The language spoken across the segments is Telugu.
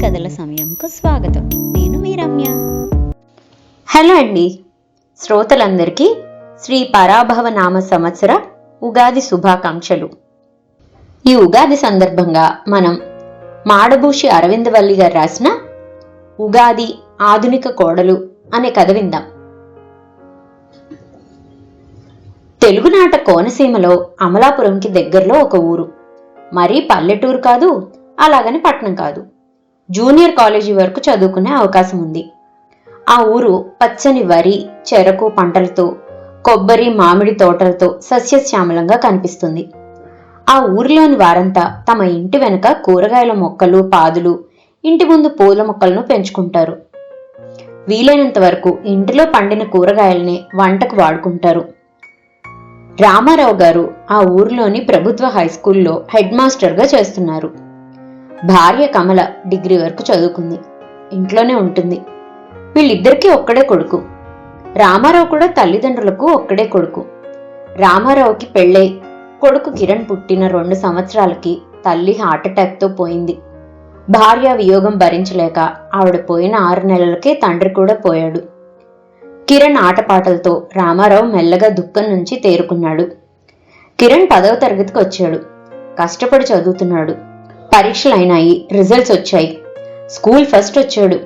కథల సమయంకు స్వాగతం. నేను మీ రమ్య. హలో అండి, శ్రోతలందరికీ శ్రీ పరాభవ నామ సంవత్సర ఉగాది శుభాకాంక్షలు. ఈ ఉగాది సందర్భంగా మనం మాడభూషి అరవిందవల్లి గారు రాసిన ఉగాది ఆధునిక కోడలు అనే కథ విందాం. తెలుగునాట కోనసీమలో అమలాపురంకి దగ్గరలో ఒక ఊరు. మరీ పల్లెటూరు కాదు, అలాగని పట్నం కాదు. జూనియర్ కాలేజీ వరకు చదువుకునే అవకాశం ఉంది. ఆ ఊరు పచ్చని వరి, చెరకు పంటలతో, కొబ్బరి, మామిడి తోటలతో సస్యశ్యామలంగా కనిపిస్తుంది. ఆ ఊరిలోని వారంతా తమ ఇంటి వెనక కూరగాయల మొక్కలు, పాదులు, ఇంటి ముందు పూల మొక్కలను పెంచుకుంటారు. వీలైనంత వరకు ఇంటిలో పండిన కూరగాయలనే వంటకు వాడుకుంటారు. రామారావు గారు ఆ ఊరిలోని ప్రభుత్వ హైస్కూల్లో హెడ్ మాస్టర్గా చేస్తున్నారు. భార్య కమల డిగ్రీ వరకు చదువుకుంది, ఇంట్లోనే ఉంటుంది. వీళ్ళిద్దరికీ ఒక్కడే కొడుకు. రామారావు కూడా తల్లిదండ్రులకు ఒక్కడే కొడుకు. రామారావుకి పెళ్ళై కొడుకు కిరణ్ పుట్టిన 2 సంవత్సరాలకి తల్లి హార్ట్అటాక్తో పోయింది. భార్య వియోగం భరించలేక ఆవిడ పోయిన 6 నెలలకే తండ్రి కూడా పోయాడు. కిరణ్ ఆటపాటలతో రామారావు మెల్లగా దుఃఖం నుంచి తేరుకున్నాడు. కిరణ్ 10వ తరగతికి వచ్చాడు. కష్టపడి చదువుతున్నాడు. పరీక్షలైనాయి, రిజల్ట్స్ వచ్చాయి. స్కూల్ ఫస్ట్ వచ్చాడు.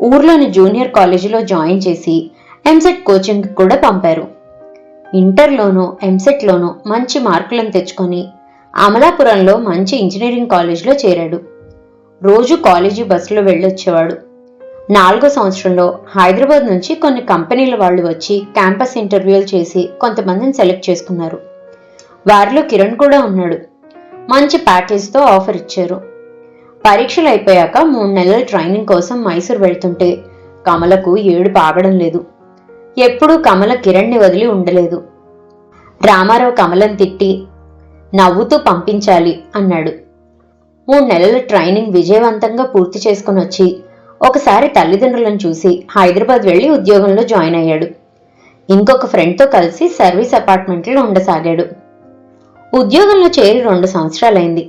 ఊర్లోని జూనియర్ కాలేజీలో జాయిన్ చేసి ఎంసెట్ కోచింగ్ కూడా పంపారు. ఇంటర్లోనూ ఎంసెట్లోనూ మంచి మార్కులను తెచ్చుకొని అమలాపురంలో మంచి ఇంజనీరింగ్ కాలేజీలో చేరాడు. రోజు కాలేజీ బస్సులో వెళ్ళొచ్చేవాడు. 4వ సంవత్సరంలో హైదరాబాద్ నుంచి కొన్ని కంపెనీల వాళ్ళు వచ్చి క్యాంపస్ ఇంటర్వ్యూలు చేసి కొంతమందిని సెలెక్ట్ చేసుకున్నారు. వారిలో కిరణ్ కూడా ఉన్నాడు. మంచి ప్యాకేజ్తో ఆఫర్ ఇచ్చారు. పరీక్షలు అయిపోయాక 3 నెలల ట్రైనింగ్ కోసం మైసూర్ వెళ్తుంటే కమలకు ఏడుపు ఆగడం లేదు. ఎప్పుడూ కమల కిరణ్ని వదిలి ఉండలేదు. రామారావు కమలను తిట్టి నవ్వుతూ పంపించాలి అన్నాడు. 3 నెలల ట్రైనింగ్ విజయవంతంగా పూర్తి చేసుకుని వచ్చి ఒకసారి తల్లిదండ్రులను చూసి హైదరాబాద్ వెళ్లి ఉద్యోగంలో జాయిన్ అయ్యాడు. ఇంకొక ఫ్రెండ్తో కలిసి సర్వీస్ అపార్ట్మెంట్లో ఉండసాగాడు. ఉద్యోగంలో చేరి 2 సంవత్సరాలైంది.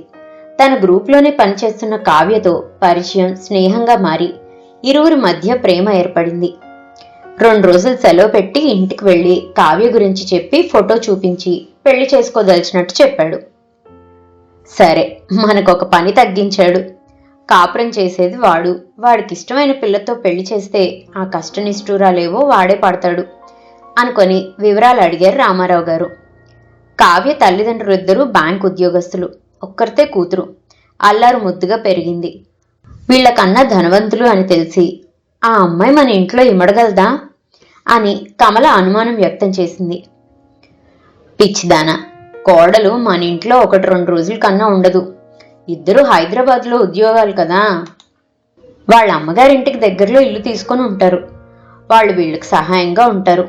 తన గ్రూప్లోనే పనిచేస్తున్న కావ్యతో పరిచయం, స్నేహంగా మారి ఇరువురి మధ్య ప్రేమ ఏర్పడింది. 2 రోజులు సెలవు పెట్టి ఇంటికి వెళ్లి కావ్య గురించి చెప్పి ఫోటో చూపించి పెళ్లి చేసుకోదలిచినట్టు చెప్పాడు. సరే, మనకొక పని తగ్గించాడు. కాపురం చేసేది వాడు. వాడికిష్టమైన పిల్లతో పెళ్లి చేస్తే ఆ కష్టనిష్ఠూరాలేవో వాడే పడతాడు అనుకొని వివరాలు అడిగారు రామారావు గారు. కావ్య తల్లిదండ్రులిద్దరూ బ్యాంక్ ఉద్యోగస్తులు. ఒక్కరితే కూతురు. అల్లారు ముద్దుగా పెరిగింది. వీళ్లకన్నా ధనవంతులు అని తెలిసి ఆ అమ్మాయి మన ఇంట్లో ఇమడగలదా అని కమల అనుమానం వ్యక్తం చేసింది. పిచ్చిదానా, కోడలు మన ఇంట్లో 1-2 రోజుల కన్నా ఉండదు. ఇద్దరు హైదరాబాద్లో ఉద్యోగాలు కదా. వాళ్ళ అమ్మగారింటికి దగ్గరలో ఇల్లు తీసుకొని ఉంటారు. వాళ్ళు వీళ్ళకి సహాయంగా ఉంటారు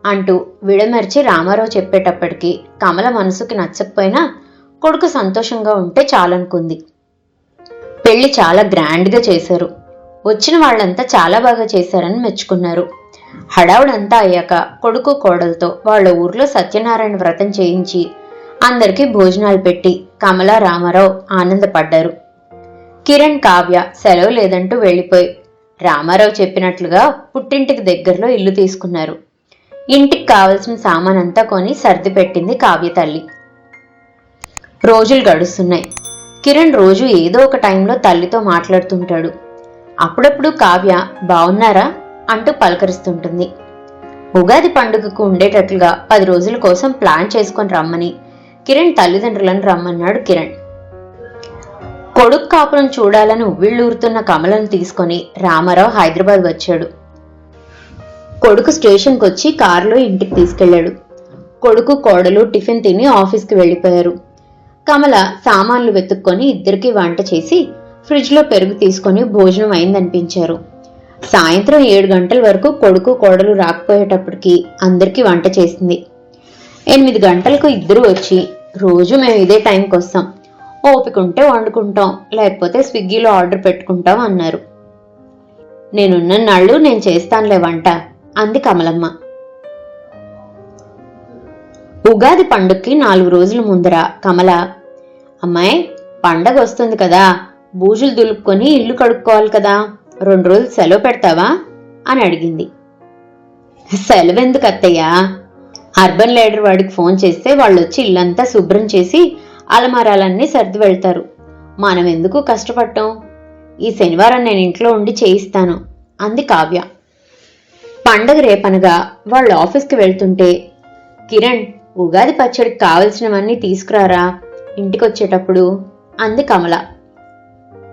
అంటూ విడమర్చి రామారావు చెప్పేటప్పటికి కమల మనసుకి నచ్చకపోయినా కొడుకు సంతోషంగా ఉంటే చాలనుకుంది. పెళ్లి చాలా గ్రాండ్గా చేశారు. వచ్చిన వాళ్ళంతా చాలా బాగా చేశారని మెచ్చుకున్నారు. హడావుడంతా అయ్యాక కొడుకు కోడలతో వాళ్ళ ఊర్లో సత్యనారాయణ వ్రతం చేయించి అందరికీ భోజనాలు పెట్టి కమల, రామారావు ఆనందపడ్డారు. కిరణ్, కావ్య సెలవు లేదంటూ వెళ్లిపోయి రామారావు చెప్పినట్లుగా పుట్టింటికి దగ్గరలో ఇల్లు తీసుకున్నారు. ఇంటికి కావలసిన సామానంతా కొని సర్ది పెట్టింది కావ్య తల్లి. రోజులు గడుస్తున్నాయి. కిరణ్ రోజు ఏదో ఒక టైంలో తల్లితో మాట్లాడుతుంటాడు. అప్పుడప్పుడు కావ్య బావున్నారా అంటూ పలకరిస్తుంటుంది. ఉగాది పండుగకు ఉండేటట్లుగా 10 రోజుల కోసం ప్లాన్ చేసుకొని రమ్మని కిరణ్ తల్లిదండ్రులను రమ్మన్నాడు. కిరణ్ కొడుకు కాపురం చూడాలని ఉవ్విళ్ళూరుతున్న కమలను తీసుకొని రామారావు హైదరాబాద్ వచ్చాడు. కొడుకు స్టేషన్కి వచ్చి కారులో ఇంటికి తీసుకెళ్లాడు. కొడుకు కోడలు టిఫిన్ తిని ఆఫీస్కి వెళ్లిపోయారు. కమల సామాన్లు వెతుక్కొని ఇద్దరికీ వంట చేసి ఫ్రిడ్జ్లో పెరుగు తీసుకొని భోజనం అయిందనిపించారు. సాయంత్రం 7 గంటల వరకు కొడుకు కోడలు రాకపోయేటప్పటికి అందరికీ వంట చేసింది. 8 గంటలకు ఇద్దరు వచ్చి రోజు మేము ఇదే టైంకి వస్తాం, ఓపిక ఉంటే వండుకుంటాం, లేకపోతే స్విగ్గీలో ఆర్డర్ పెట్టుకుంటాం అన్నారు. నేనున్న నాళ్ళు నేను చేస్తానులే వంట అంది కమలమ్మ. ఉగాది పండుగకి 4 రోజుల ముందర కమల, అమ్మాయి పండగ వస్తుంది కదా, బూజులు దులుపుకొని ఇల్లు కడుక్కోవాలి కదా, 2 రోజులు సెలవు పెడతావా అని అడిగింది. సెలవెందుకు అత్తయ్యా, అర్బన్ లీడర్ వాడికి ఫోన్ చేస్తే వాళ్ళు వచ్చి ఇల్లంతా శుభ్రం చేసి అలమారాలన్నీ సర్ది వెళ్తారు. మనం ఎందుకు కష్టపడటం, ఈ శనివారం నేను ఇంట్లో ఉండి చేయిస్తాను అంది కావ్య. పండగ రేపనగా వాళ్ళు ఆఫీస్కి వెళ్తుంటే, కిరణ్ ఉగాది పచ్చడికి కావలసినవన్నీ తీసుకురారా ఇంటికొచ్చేటప్పుడు అంది కమల.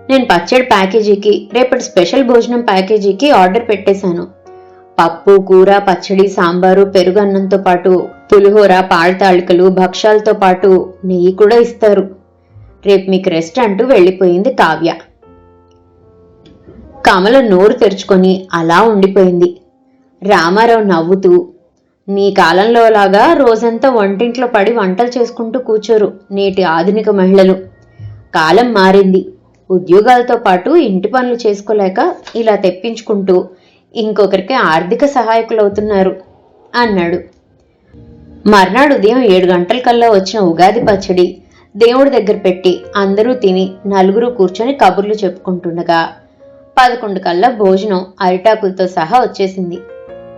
నేను పచ్చడి ప్యాకేజీకి, రేపటి స్పెషల్ భోజనం ప్యాకేజీకి ఆర్డర్ పెట్టేశాను. పప్పు, కూర, పచ్చడి, సాంబారు, పెరుగు అన్నంతో పాటు పులిహోర, పాళతాళికలు, భక్ష్యాలతో పాటు నెయ్యి కూడా ఇస్తారు. రేపు మీకు రెస్ట్ అంటూ వెళ్ళిపోయింది కావ్య. కమల నోరు తెరుచుకొని అలా ఉండిపోయింది. రామారావు నవ్వుతూ, నీ కాలంలో లాగా రోజంతా వంటింట్లో పడి వంటలు చేసుకుంటూ కూర్చోరు నేటి ఆధునిక మహిళలు. కాలం మారింది. ఉద్యోగాలతో పాటు ఇంటి పనులు చేసుకోలేక ఇలా తెప్పించుకుంటూ ఇంకొకరికి ఆర్థిక సహాయకులవుతున్నారు అన్నాడు. మర్నాడు ఉదయం 7 గంటలకల్లా వచ్చిన ఉగాది పచ్చడి దేవుడి దగ్గర పెట్టి అందరూ తిని నలుగురు కూర్చొని కబుర్లు చెప్పుకుంటుండగా 11 కల్లా భోజనం అరిటాకులతో సహా వచ్చేసింది.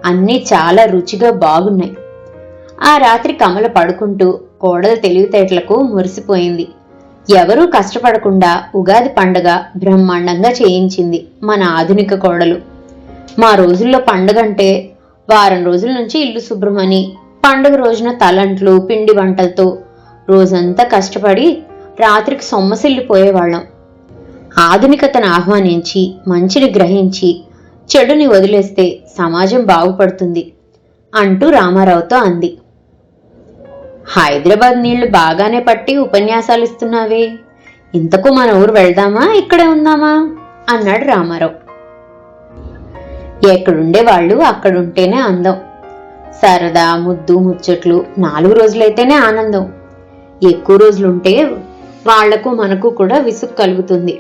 అన్నీ చాలా రుచిగా బాగున్నాయి. ఆ రాత్రి కమల పడుకుంటూ కోడల తెలివితేటలకు మురిసిపోయింది. ఎవరూ కష్టపడకుండా ఉగాది పండగ బ్రహ్మాండంగా చేయించింది మన ఆధునిక కోడలు. మా రోజుల్లో పండగంటే వారం రోజుల నుంచి ఇల్లు శుభ్రమని, పండుగ రోజున తలంట్లు, పిండి వంటలతో రోజంతా కష్టపడి రాత్రికి సొమ్మసిల్లిపోయేవాళ్ళం. ఆధునికతను ఆహ్వానించి, మంచిని గ్రహించి, చెడుని వదిలేస్తే సమాజం బాగుపడుతుంది అంటూ రామారావుతో అంది. హైదరాబాద్ నీళ్లు బాగానే పట్టి ఉపన్యాసాలు ఇస్తున్నావే, ఇంతకు మన ఊరు వెళ్దామా ఇక్కడే ఉందామా అన్నాడు రామారావు. ఎక్కడుండే వాళ్ళు అక్కడుంటేనే అందం. సరదా, ముద్దు, ముచ్చట్లు 4 రోజులైతేనే ఆనందం. ఎక్కువ రోజులుంటే వాళ్లకు మనకు కూడా విసుగు కలుగుతుంది.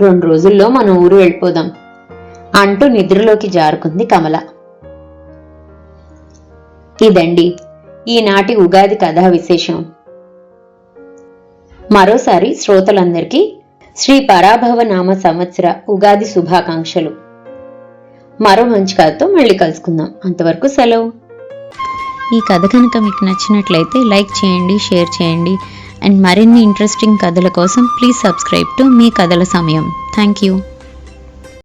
2 రోజుల్లో మన ఊరు వెళ్ళిపోదాం అంటూ నిద్రలోకి జారుకుంది కమల. ఇదండి ఈనాటి ఉగాది కథా విశేషం. మరోసారి శ్రోతలందరికీ శ్రీ పరాభవ నామ సంవత్సర ఉగాది శుభాకాంక్షలు. మరో మంచి కథతో మళ్ళీ కలుసుకుందాం. అంతవరకు సెలవు. ఈ కథ కనుక మీకు నచ్చినట్లయితే లైక్ చేయండి, షేర్ చేయండి. అండ్ మరిన్ని ఇంట్రెస్టింగ్ కథల కోసం ప్లీజ్ సబ్స్క్రైబ్ టు మీ కథల సమయం. Thank you.